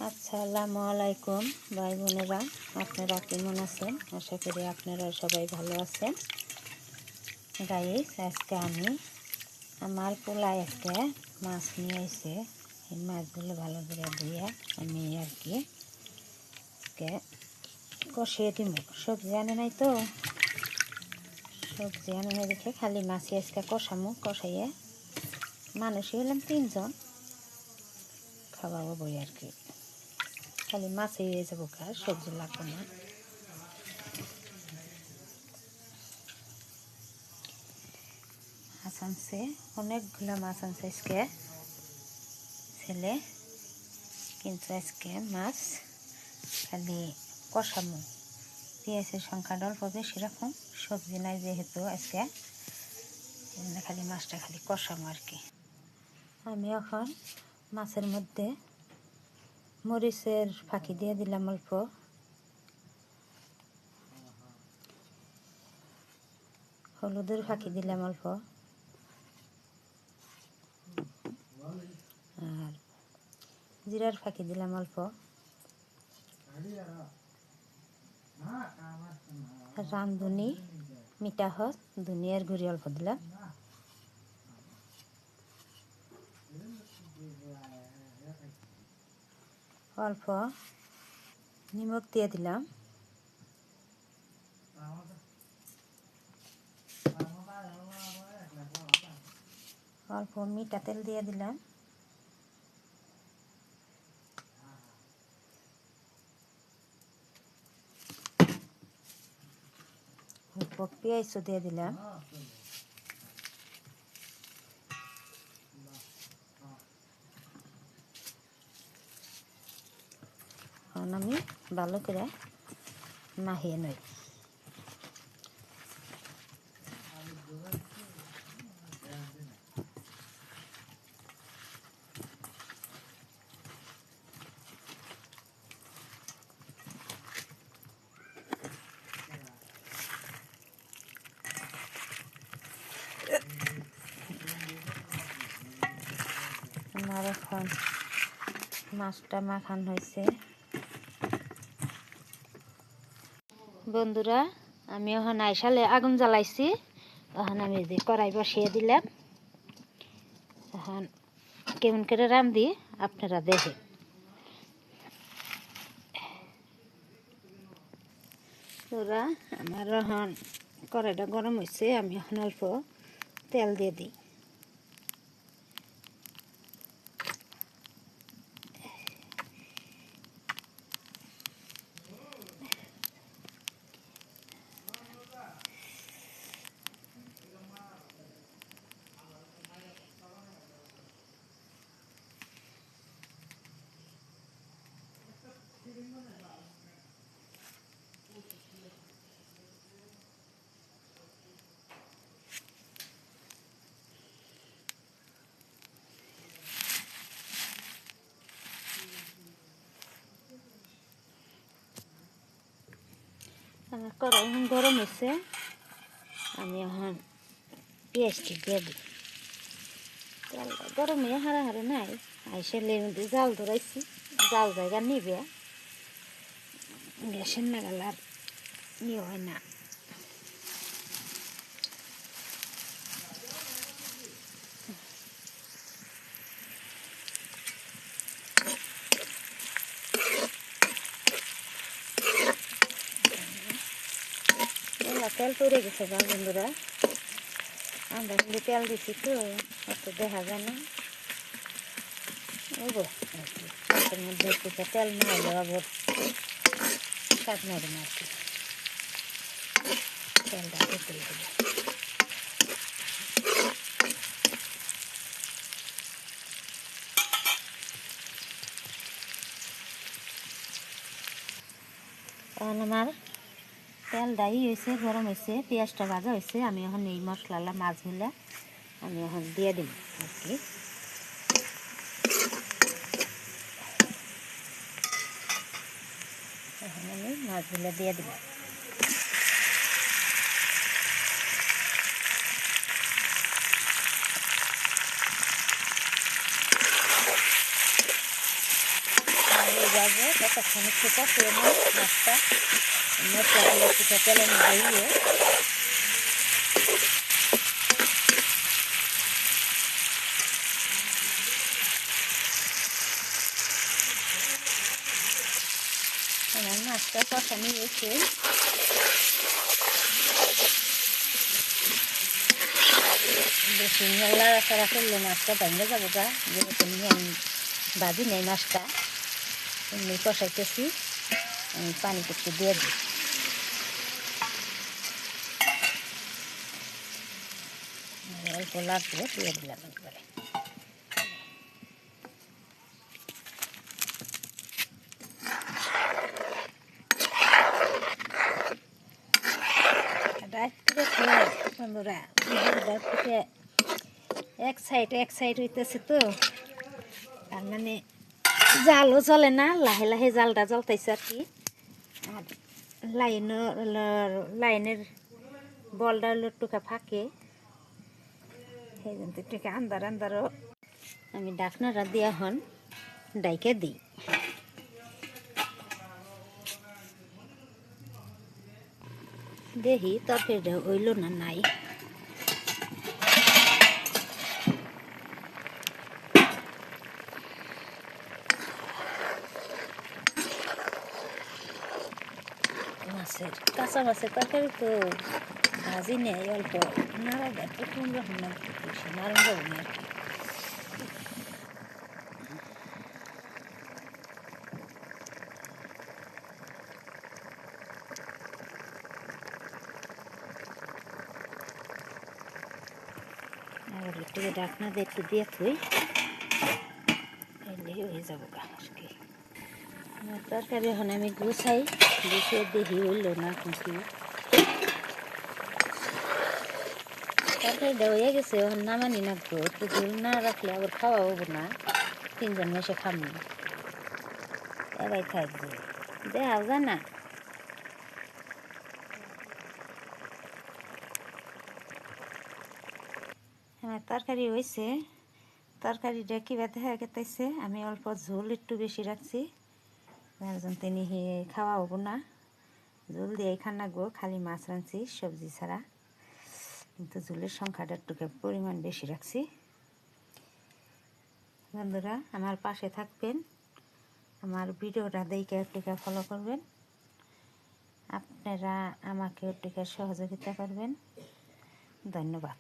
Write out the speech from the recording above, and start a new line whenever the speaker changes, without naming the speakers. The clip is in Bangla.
আসসালামু আলাইকুম ভাই বোনেরা, আপনারা কেমন আছেন? আশা করি আপনারা সবাই ভালো আছেন। গাইস, আজকে আমি আমার পোলায় একটা মাছ নিয়ে এসে এই মাছগুলো ভালো করে ধুয়ে আমি আর কি কষিয়ে দিব। সবজি আনে নাই তো, সবজি আনে নাই দেখে খালি মাছই আজকে কষাইয়ে মানুষই হলাম 3 জন, খাওয়াবো বই আর কি। খালি মাছই হয়ে যাবো, সবজি লাগবে না। মাছ আনছে, অনেকগুলো মাছ আনছে আজকে ছেলে, কিন্তু আজকে মাছ খালি কষামো। পেঁয়াজের সংখ্যাটা অল্প বেশি রাখুন, সবজি নাই যেহেতু আজকে, খালি মাছটা খালি কষামো আর কি। আমি এখন মাছের মধ্যে মরিচের ফাঁকি দিয়ে দিলাম অল্প, হলুদের ফাঁকি দিলাম অল্প, আর জিরার ফাঁকি দিলাম অল্প, রাঁধুনি মিঠা হত ধনিয়ার গুঁড়ি অল্প দিলাম, অল্প নিমখ দিয়ে দিলাম, অল্প মিঠা তেল দিয়ে দিলাম, অল্প পেঁয়াজও দিয়ে দিলাম। এখন আমি ভালো করে মাখিয়ে নই। আমার এখন মাছটা মাখান হয়েছে। বন্ধুরা, আমি এখন আইসালে আগুন জ্বালাইছি, এখন আমি যে কড়াই বসিয়ে দিলাম। এখন কেমন করে রাঁধি আপনারা দেখেন। তোরা আমার এখন কড়াইটা গরম হয়েছে, আমি এখন অল্প তেল দিয়ে দিই। আমার কড়াই এখন গরম হয়েছে, আমি এখন পেঁয়াজটি দিয়ে দিই। তেলটা গরম হয়ে হারে নাই, আইসালে মধ্যে জাল ধরাইছি, জাল জায়গা নিবে, গ্যাসের নাগাল আর নিয়ে হয় না। তেল পড়ে গেছে বা বন্ধুরা, আমরা কিন্তু তেল দিচ্ছি তো অত দেখা যায় না। মাছের মধ্যে একটু তেল না হলে আবার স্বাদ নেবে না আর কি। তেলটা দিতে দেবে। এখন আমার তেলটা হয়েছে, গরম হয়েছে, পেঁয়াজটা ভাজা হয়েছে, আমি এখন এই মশলা মাছগুলা আমি এখন দিয়ে দিব আর কি। এখন আমি মাছগুলো দিয়ে দিব। বাজে ততক্ষণ একটু কষিয়ে নিই মাছটা। মশলাগুলো একটু তেলের মধ্যে দিয়ে আমার মাছটা কষানো হয়েছে। বেশি লাড়াচাড়া করলে মাছটা ভেঙে যাবো গা, যেহেতু আমি ভাজি নেই মাছটা, এমনি কষাইতেছি। আমি পানি একটু দিয়ে দিই, অল্প লাগবে দিয়ে দিলাম একবারে। বন্ধুরা থেকে এক সাইড হইতেছে তো, তার মানে জালও চলে না, লাহে লাহে জালটা জ্বলতেছে আর কি। আর লাইনের বলটা হলো একটুকা ফাঁকে, সেই জন্য একটুকে আন্দারও আমি ডাকনাটা দিয়া হন ডাইকে দিই। দেখি তরকারিটা হইল না নাই। কাঁচা মাছের তরকারি তো ভাজি নেই, অল্প নাড়া দেয় প্রথম রকম না, বেশি নরম যাবো না আর কি। আবার একটু ডাকনা দিয়ে একটু দিয়ে থুই, এলে হয়ে যাবো আজকে আমার তরকারি। এখন আমি গুছাই, গুছিয়ে দেখি হইল না কিন্তু তরকারিটা হয়ে গেছে। এখন নামানি নাকবো, একটু ঝোল না রাখলে আবার খাওয়া হবো না, তিনজন মেশে খামো এবার থাকবে দেওয়া যায় না। আমার তরকারি হয়েছে, তরকারিটা কীভাবে দেখা গেতেছে আমি অল্প ঝোল একটু বেশি রাখছি, একজন তিনি খাওয়া হবো না, ঝোল দিয়ে খানা গো, খালি মাছ রাঁধছি সবজি ছাড়া, কিন্তু ঝোলের সংখ্যাটা একটু পরিমাণ বেশি রাখছি। বন্ধুরা আমার পাশে থাকবেন, আমার ভিডিওটা দেখে একটু ফলো করবেন, আপনারা আমাকে একটু সহযোগিতা করবেন। ধন্যবাদ।